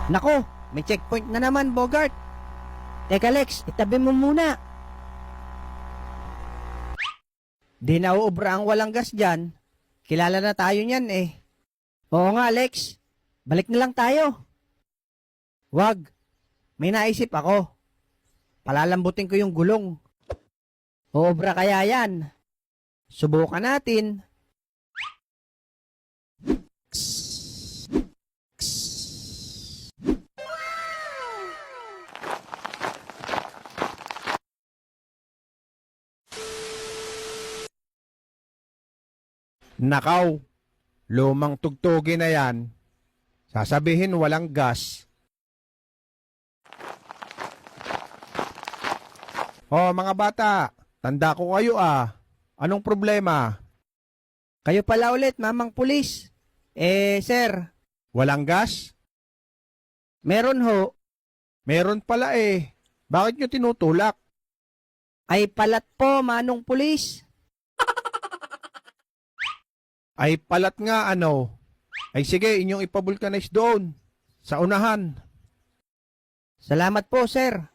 Nako, may checkpoint na naman, Bogart. Teka Lex, itabi mo muna. Di nauubra ang walang gas dyan. Kilala na tayo niyan eh. Oo nga Lex, balik na lang tayo. Wag, may naisip ako. Palalambutin ko yung gulong. Uubra kaya yan. Subukan natin. Nakaw, lumang tugtugin na yan. Sasabihin walang gas. Oh, mga bata, tanda ko kayo ah. Anong problema? Kayo pala ulit, mamang pulis. Sir, Walang gas? meron ho. Meron pala eh. Bakit nyo tinutulak? Ay palat po, manong pulis. Ay palat nga ano. Ay sige, inyong ipavulcanize doon. Sa unahan. Salamat po, sir.